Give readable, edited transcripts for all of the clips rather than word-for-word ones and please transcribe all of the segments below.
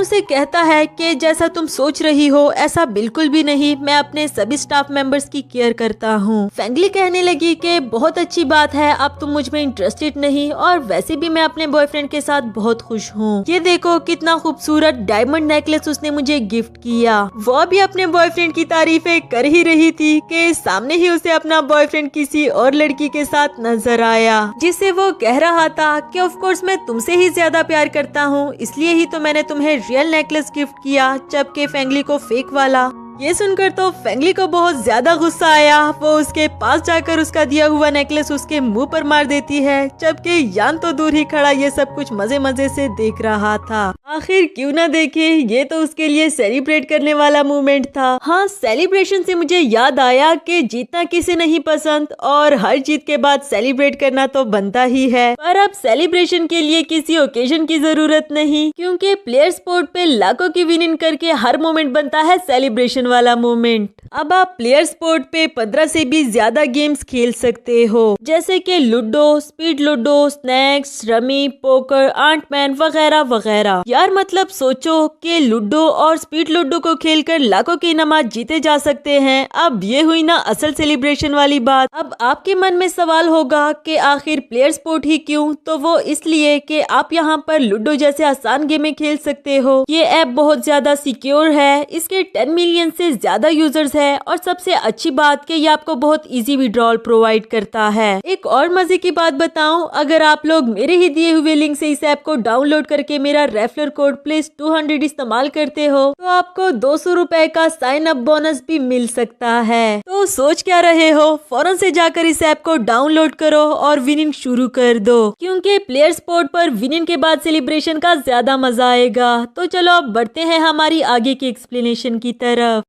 उसे कहता है कि जैसा तुम सोच रही हो ऐसा बिल्कुल भी नहीं, मैं अपने सभी स्टाफ मेंबर्स की केयर करता हूँ। फेंगली कहने लगी कि बहुत अच्छी बात है, अब तुम मुझ में इंटरेस्टेड नहीं और वैसे भी मैं अपने बॉयफ्रेंड के साथ बहुत खुश हूँ। ये देखो कितना खूबसूरत डायमंड नेकलेस उसने मुझे गिफ्ट किया। वो भी अपने बॉयफ्रेंड की तारीफें कर ही रही थी कि सामने ही उसे अपना बॉयफ्रेंड किसी और लड़की के साथ नजर आया, जिससे वो कह रहा था कि ऑफ कोर्स मैं तुमसे ही ज्यादा प्यार करता हूँ, इसलिए ही तो मैंने तुम्हें रियल नेकलेस गिफ्ट किया, जबकि फेंगली को फेक वाला। ये सुनकर तो फेंगली को बहुत ज्यादा गुस्सा आया। वो उसके पास जाकर उसका दिया हुआ नेकलेस उसके मुंह पर मार देती है, जबकि यान तो दूर ही खड़ा ये सब कुछ मजे मजे से देख रहा था। आखिर क्यों ना देखे, ये तो उसके लिए सेलिब्रेट करने वाला मोमेंट था। हाँ, सेलिब्रेशन से मुझे याद आया कि जीतना किसे नहीं पसंद और हर जीत के बाद सेलिब्रेट करना तो बनता ही है, पर अब सेलिब्रेशन के लिए किसी ओकेजन की जरूरत नहीं, क्योंकि प्लेयर स्पोर्ट पे लाखों की विनिंग करके हर मोमेंट बनता है सेलिब्रेशन वाला मोमेंट। अब आप प्लेयर स्पोर्ट पे 15 से भी ज्यादा गेम्स खेल सकते हो, जैसे कि ludo, speed ludo, snacks, rummy, poker, Ant-Man वगैरह वगैरह। यार मतलब सोचो कि लूडो और स्पीड लूडो को खेलकर लाखों के इनामात जीते जा सकते हैं। अब ये हुई ना असल सेलिब्रेशन वाली बात। अब आपके मन में सवाल होगा कि आखिर प्लेयर स्पोर्ट ही क्यों? तो वो इसलिए कि आप यहाँ पर लूडो जैसे आसान गेमें खेल सकते हो। ये ऐप बहुत ज्यादा सिक्योर है, इसके 10 मिलियन से ज्यादा यूजर्स है और सबसे अच्छी बात कि ये आपको बहुत इजी विड्रॉल प्रोवाइड करता है। एक और मजे की बात बताऊं, अगर आप लोग मेरे ही दिए हुए लिंक से इस ऐप को डाउनलोड करके मेरा रेफरल कोड PLEASE200 इस्तेमाल करते हो तो आपको 200 रुपए का साइन अप बोनस भी मिल सकता है। तो सोच क्या रहे हो, फौरन से जाकर इस ऐप को डाउनलोड करो और विनिंग शुरू कर दो, क्योंकि प्लेयर स्पोर्ट पर विनिंग के बाद सेलिब्रेशन का ज्यादा मजा आएगा। तो चलो अब बढ़ते हैं हमारी आगे की एक्सप्लेनेशन की तरफ।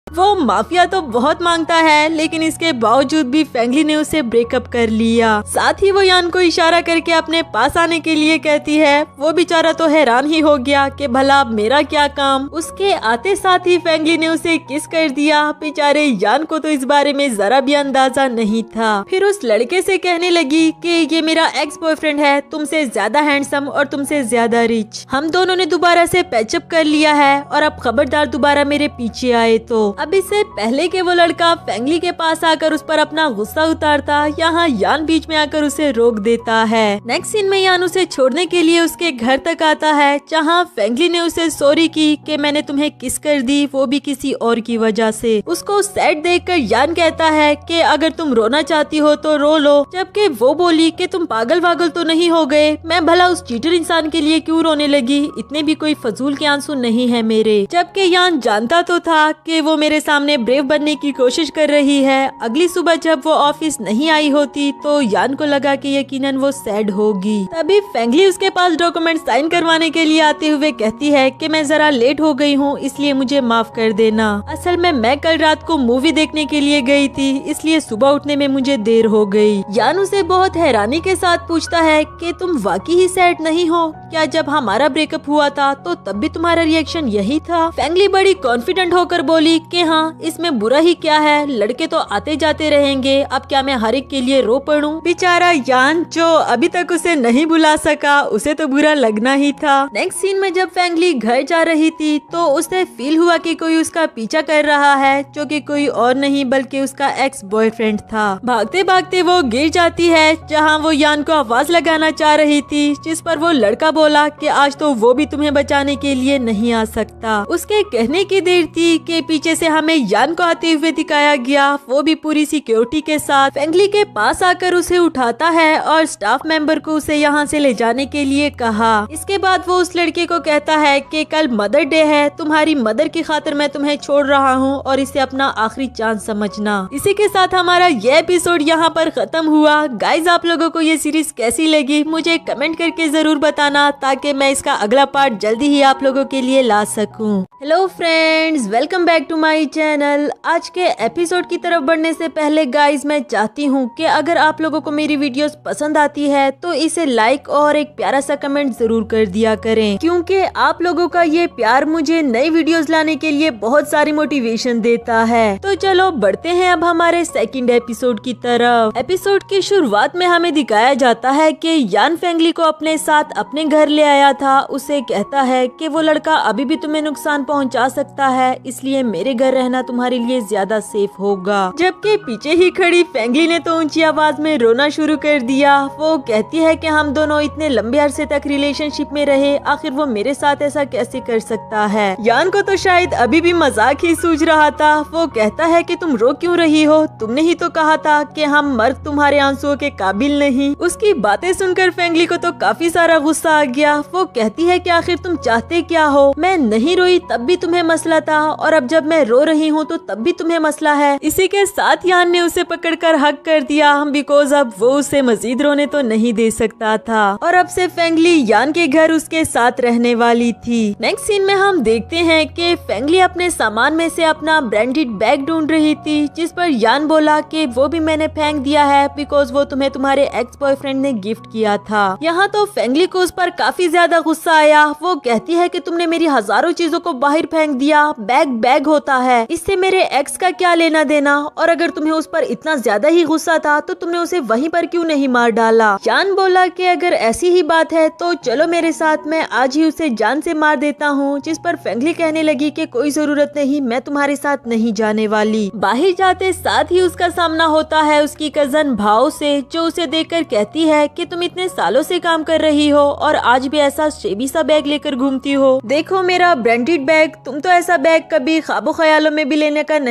वो माफिया तो बहुत मांगता है, लेकिन इसके बावजूद भी फेंगली ने उसे ब्रेकअप कर लिया। साथ ही वो यान को इशारा करके अपने पास आने के लिए कहती है। वो बेचारा तो हैरान ही हो गया कि भला मेरा क्या काम। उसके आते साथ ही फेंगली ने उसे किस कर दिया। बेचारे यान को तो इस बारे में जरा भी अंदाजा नहीं था। फिर उस लड़के से कहने लगी कि ये मेरा एक्स बॉयफ्रेंड है, तुमसे ज्यादा हैंडसम और तुमसे ज्यादा रिच। हम दोनों ने दोबारा से पैचअप कर लिया है और अब खबरदार दोबारा मेरे पीछे आए तो। अब इससे पहले कि वो लड़का फेंगली के पास आकर उस पर अपना गुस्सा उतारता, यहाँ यान बीच में आकर उसे रोक देता है। नेक्स्ट सीन में यान उसे छोड़ने के लिए उसके घर तक आता है, जहाँ फेंगली ने उसे सॉरी की कि मैंने तुम्हें किस कर दी, वो भी किसी और की वजह से। उसको सैड देखकर यान कहता है कि अगर तुम रोना चाहती हो तो रो लो, जबकि वो बोली कि तुम पागल वागल तो नहीं हो गए, मैं भला उस चीटर इंसान के लिए क्यों रोने लगी, इतने भी कोई फजूल के आंसू नहीं है मेरे। जबकि यान जानता तो था कि वो मेरे सामने ब्रेव बनने की कोशिश कर रही है। अगली सुबह जब वो ऑफिस नहीं आई होती तो यान को लगा कि यकीनन वो सैड होगी। तभी फेंगली उसके पास डॉक्यूमेंट साइन करवाने के लिए आते हुए कहती है कि मैं जरा लेट हो गई हूँ, इसलिए मुझे माफ कर देना। असल में मैं कल रात को मूवी देखने के लिए गई थी, इसलिए सुबह उठने में मुझे देर हो गई। यान उसे बहुत हैरानी के साथ पूछता है कि तुम वाकई ही सैड नहीं हो क्या? जब हमारा ब्रेकअप हुआ था तो तब भी तुम्हारा रिएक्शन यही था। फेंगली बड़ी कॉन्फिडेंट होकर बोली कि हाँ, इसमें बुरा ही क्या है, लड़के तो आते जाते रहेंगे, अब क्या मैं हर एक के लिए रो पड़ूं? बेचारा यान जो अभी तक उसे नहीं बुला सका, उसे तो बुरा लगना ही था। नेक्स्ट सीन में जब फेंगली घर जा रही थी तो उसे फील हुआ कि कोई उसका पीछा कर रहा है, जो कि कोई और नहीं बल्कि उसका एक्स बॉयफ्रेंड था। भागते भागते वो गिर जाती है, जहाँ वो यान को आवाज लगाना चाह रही थी, जिस पर वो लड़का बोला कि आज तो वो भी तुम्हें बचाने के लिए नहीं आ सकता। उसके कहने की देर थी कि पीछे से हमें यान को आते हुए दिखाया गया, वो भी पूरी सिक्योरिटी के साथ। फेंगली के पास आकर उसे उठाता है और स्टाफ मेंबर को उसे यहाँ से ले जाने के लिए कहा। इसके बाद वो उस लड़के को कहता है कि कल मदर डे है, तुम्हारी मदर की खातिर मैं तुम्हें छोड़ रहा हूँ और इसे अपना आखिरी चांस समझना। इसी के साथ हमारा ये एपिसोड यहाँ पर खत्म हुआ। गाइज आप लोगों को ये सीरीज कैसी लगी मुझे कमेंट करके जरूर बताना, ताकि मैं इसका अगला पार्ट जल्दी ही आप लोगों के लिए ला सकूं। Hello friends, welcome back to my channel. आज के एपिसोड की तरफ बढ़ने से पहले गाइज मैं चाहती हूँ कि अगर आप लोगों को मेरी वीडियोस पसंद आती है तो इसे लाइक और एक प्यारा सा कमेंट जरूर कर दिया करें, क्योंकि आप लोगों का ये प्यार मुझे नई वीडियोस लाने के लिए बहुत सारी मोटिवेशन देता है। तो चलो बढ़ते हैं अब हमारे सेकंड एपिसोड की तरफ। एपिसोड की शुरुआत में हमें दिखाया जाता है कि यान फेंगली को अपने साथ अपने घर घर ले आया था उसे कहता है कि वो लड़का अभी भी तुम्हें नुकसान पहुंचा सकता है, इसलिए मेरे घर रहना तुम्हारे लिए ज्यादा सेफ होगा। जबकि पीछे ही खड़ी फेंगली ने तो ऊंची आवाज में रोना शुरू कर दिया। वो कहती है कि हम दोनों इतने लंबे अरसे तक रिलेशनशिप में रहे, आखिर वो मेरे साथ ऐसा कैसे कर सकता है। यान को तो शायद अभी भी मजाक ही सूझ रहा था। वो कहता है कि तुम रो क्यों रही हो, तुमने ही तो कहा था कि हम मर्द तुम्हारे आंसुओं के काबिल नहीं। उसकी बातें सुनकर फेंगली को तो काफी सारा गुस्सा आ गया। वो कहती है कि आखिर तुम चाहते क्या हो, मैं नहीं रोई तब भी तुम्हें मसला था और अब जब मैं रो रही हूँ तो तब भी तुम्हें मसला है। इसी के साथ यान ने उसे पकड़कर हक कर दिया, बिकॉज अब वो उसे मजीद रोने तो नहीं दे सकता था और अब से फेंगली यान के घर उसके साथ रहने वाली थी। नेक्स्ट सीन में हम देखते हैं कि फेंगली अपने सामान में से अपना ब्रांडेड बैग ढूंढ रही थी, जिस पर यान बोला कि वो भी मैंने फेंक दिया है बिकॉज वो तुम्हें तुम्हारे एक्स बॉयफ्रेंड ने गिफ्ट किया था। यहाँ तो फेंगली को उस पर काफी ज्यादा गुस्सा आया। वो कहती है कि तुमने मेरी हजारों चीजों को बाहर फेंक दिया, बैग बैग होता है, इससे मेरे एक्स का क्या लेना देना, और अगर तुम्हें उस पर इतना ज्यादा ही गुस्सा था तो तुमने उसे वहीं पर क्यों नहीं मार डाला। यान बोला कि अगर ऐसी ही बात है तो चलो मेरे साथ, मैं आज ही उसे जान से मार देता हूँ। जिस पर फेंगली कहने लगी कि कोई जरूरत नहीं, मैं तुम्हारे साथ नहीं जाने वाली। बाहर जाते साथ ही उसका सामना होता है उसकी कजन भाव से, जो उसे देखकर कहती है कि तुम इतने सालों से काम कर रही हो और आज भी ऐसा शेबी सा बैग लेकर घूमती हो। देखो मेरा ब्रांडेड बैग, तुम तो ऐसा बैग कभी ख्वाबो ख्यालों में भी लेने का नहीं